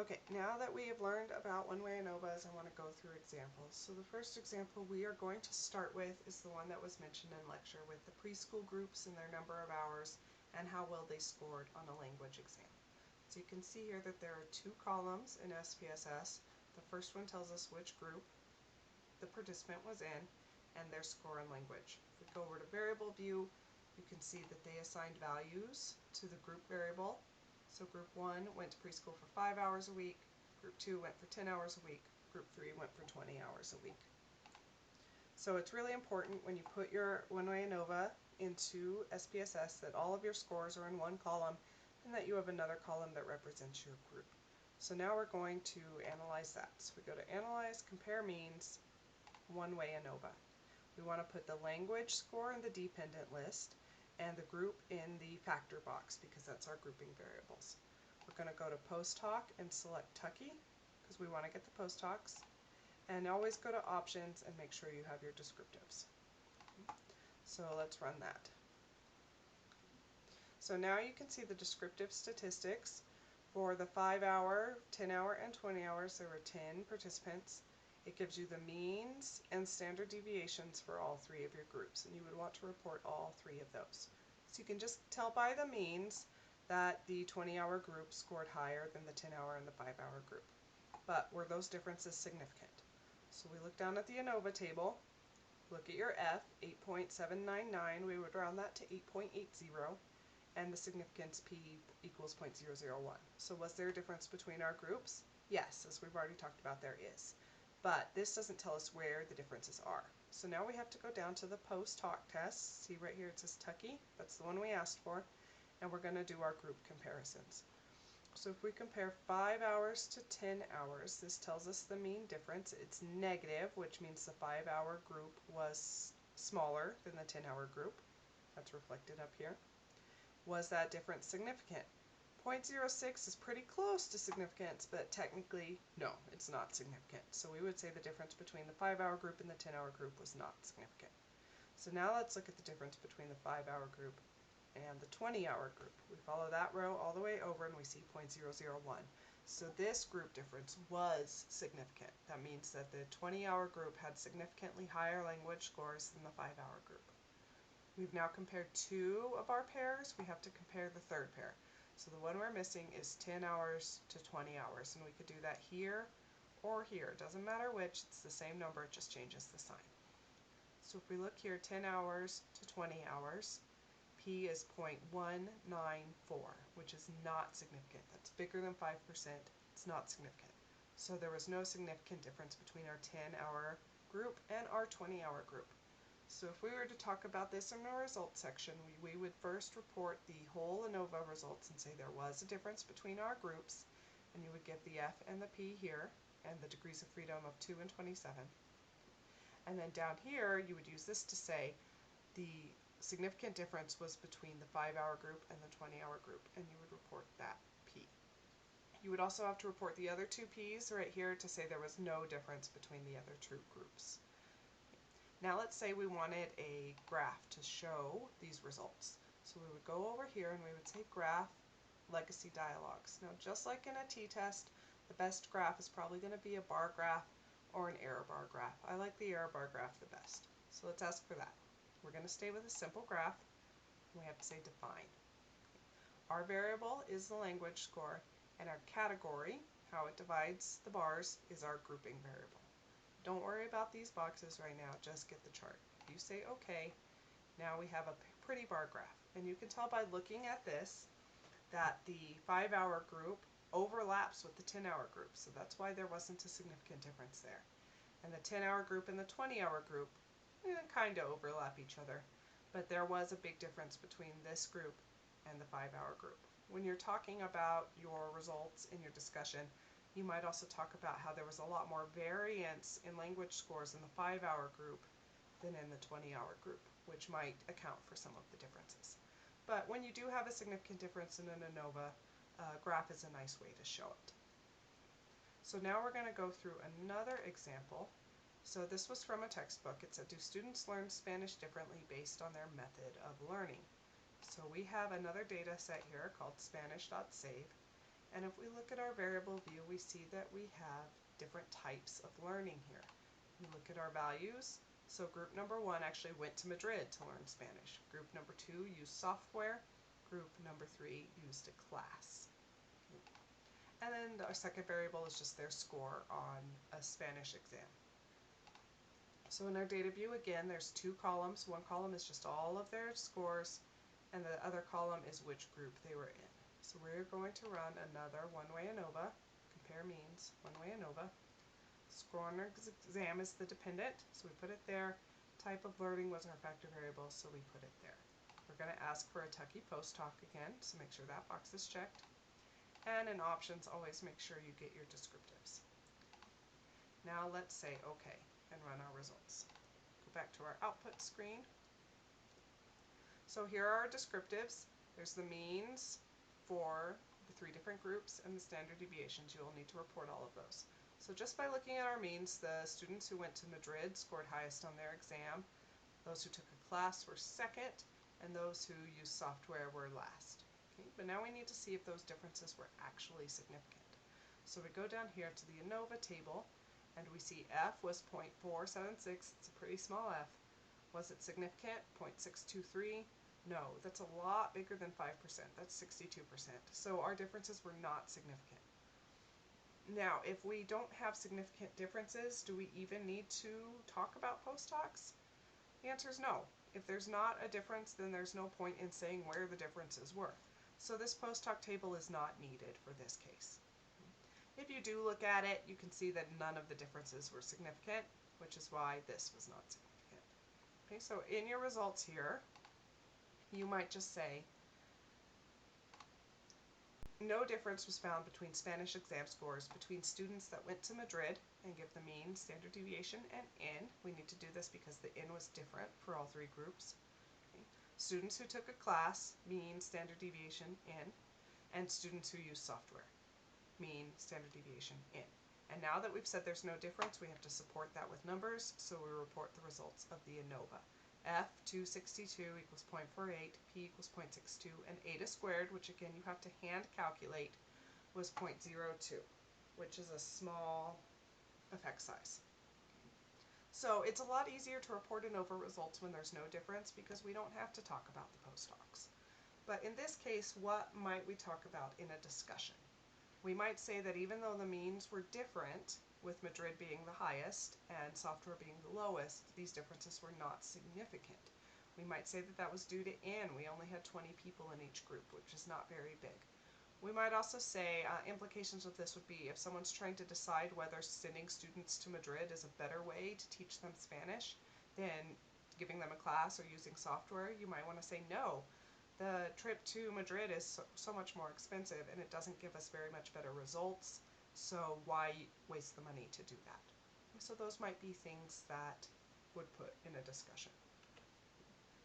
Okay, now that we have learned about one-way ANOVAs, I want to go through examples. So the first example we are going to start with is the one that was mentioned in lecture with the preschool groups and their number of hours and how well they scored on a language exam. So you can see here that there are two columns in SPSS. The first one tells us which group the participant was in and their score in language. If we go over to variable view, you can see that they assigned values to the group variable. So group 1 went to preschool for 5 hours a week, group 2 went for 10 hours a week, group 3 went for 20 hours a week. So it's really important when you put your one-way ANOVA into SPSS that all of your scores are in one column and that you have another column that represents your group. So now we're going to analyze that. So we go to Analyze, Compare Means, One-Way ANOVA. We want to put the language score in the dependent list and the group in the factor box because that's our grouping variables. We're going to go to Post Hoc and select Tucky because we want to get the post hocs, and always go to Options and make sure you have your descriptives. So let's run that. So now you can see the descriptive statistics for the 5 hour, 10 hour, and 20 hours. There were 10 participants. It gives you the means and standard deviations for all three of your groups, and you would want to report all three of those. So you can just tell by the means that the 20-hour group scored higher than the 10-hour and the 5-hour group. But were those differences significant? So we look down at the ANOVA table, look at your F, 8.799, we would round that to 8.80, and the significance P equals 0.001. So was there a difference between our groups? Yes, as we've already talked about, there is. But this doesn't tell us where the differences are. So now we have to go down to the post hoc test. See right here it says Tucky, that's the one we asked for, and we're going to do our group comparisons. So if we compare 5 hours to 10 hours, this tells us the mean difference. It's negative, which means the 5-hour group was smaller than the 10-hour group. That's reflected up here. Was that difference significant? 0.06 is pretty close to significance, but technically, no, it's not significant. So we would say the difference between the 5-hour group and the 10-hour group was not significant. So now let's look at the difference between the 5-hour group and the 20-hour group. We follow that row all the way over and we see 0.001. So this group difference was significant. That means that the 20-hour group had significantly higher language scores than the 5-hour group. We've now compared two of our pairs. We have to compare the third pair. So the one we're missing is 10 hours to 20 hours, and we could do that here or here. It doesn't matter which, it's the same number, it just changes the sign. So if we look here, 10 hours to 20 hours, P is 0.194, which is not significant. That's bigger than 5%, it's not significant. So there was no significant difference between our 10-hour group and our 20-hour group. So if we were to talk about this in the results section, we would first report the whole ANOVA results and say there was a difference between our groups, and you would give the F and the P here, and the degrees of freedom of 2 and 27. And then down here, you would use this to say the significant difference was between the 5-hour group and the 20-hour group, and you would report that P. You would also have to report the other two P's right here to say there was no difference between the other two groups. Now let's say we wanted a graph to show these results. So we would go over here and we would say Graph, Legacy Dialogues. Now just like in a t-test, the best graph is probably going to be a bar graph or an error bar graph. I like the error bar graph the best. So let's ask for that. We're going to stay with a simple graph, and we have to say Define. Our variable is the language score, and our category, how it divides the bars, is our grouping variable. Don't worry about these boxes right now, just get the chart. If you say OK, now we have a pretty bar graph. And you can tell by looking at this that the 5-hour group overlaps with the 10-hour group, so that's why there wasn't a significant difference there. And the 10-hour group and the 20-hour group kind of overlap each other, but there was a big difference between this group and the 5-hour group. When you're talking about your results in your discussion, you might also talk about how there was a lot more variance in language scores in the 5-hour group than in the 20-hour group, which might account for some of the differences. But when you do have a significant difference in an ANOVA, graph is a nice way to show it. So now we're going to go through another example. So this was from a textbook. It said, do students learn Spanish differently based on their method of learning? So we have another data set here called Spanish.save. And if we look at our variable view, we see that we have different types of learning here. We look at our values. So group number 1 actually went to Madrid to learn Spanish. Group number 2 used software. Group number 3 used a class. And then our second variable is just their score on a Spanish exam. So in our data view, again, there's 2 columns. One column is just all of their scores, and the other column is which group they were in. So we're going to run another one-way ANOVA, compare means, one-way ANOVA. Score on our exam is the dependent, so we put it there. Type of learning was our factor variable, so we put it there. We're going to ask for a Tucky post talk again, so make sure that box is checked. And in options, always make sure you get your descriptives. Now let's say OK and run our results. Go back to our output screen. So here are our descriptives. There's the means for the 3 different groups and the standard deviations. You will need to report all of those. So just by looking at our means, the students who went to Madrid scored highest on their exam. Those who took a class were second, and those who used software were last. Okay, but now we need to see if those differences were actually significant. So we go down here to the ANOVA table, and we see F was 0.476. It's a pretty small f. Was it significant? 0.623. No, that's a lot bigger than 5%. That's 62%. So our differences were not significant. Now, if we don't have significant differences, do we even need to talk about post talks? The answer is no. If there's not a difference, then there's no point in saying where the differences were. So this post talk table is not needed for this case. If you do look at it, you can see that none of the differences were significant, which is why this was not significant. Okay, so in your results here, you might just say, no difference was found between Spanish exam scores between students that went to Madrid and give the mean, standard deviation, and N. We need to do this because the N was different for all 3 groups. Okay. Students who took a class, mean, standard deviation, N, and students who use software, mean, standard deviation, N. And now that we've said there's no difference, we have to support that with numbers, so we report the results of the ANOVA. F, 262 equals 0.48, P equals 0.62, and eta squared, which again you have to hand calculate, was 0.02, which is a small effect size. So it's a lot easier to report ANOVA results when there's no difference because we don't have to talk about the post talks. But in this case, what might we talk about in a discussion? We might say that even though the means were different, with Madrid being the highest and software being the lowest, these differences were not significant. We might say that that was due to N. We only had 20 people in each group, which is not very big. We might also say implications of this would be if someone's trying to decide whether sending students to Madrid is a better way to teach them Spanish than giving them a class or using software, you might want to say no. The trip to Madrid is so much more expensive and it doesn't give us very much better results, so why waste the money to do that? So those might be things that would put in a discussion.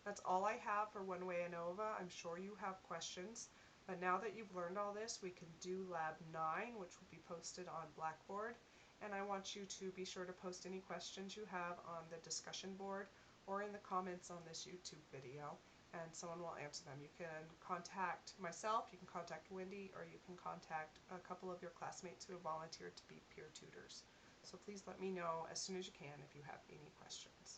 That's all I have for one-way ANOVA. I'm sure you have questions, but now that you've learned all this, we can do Lab 9, which will be posted on Blackboard, and I want you to be sure to post any questions you have on the discussion board or in the comments on this YouTube video, and someone will answer them. You can contact myself, you can contact Wendy, or you can contact a couple of your classmates who have volunteered to be peer tutors. So please let me know as soon as you can if you have any questions.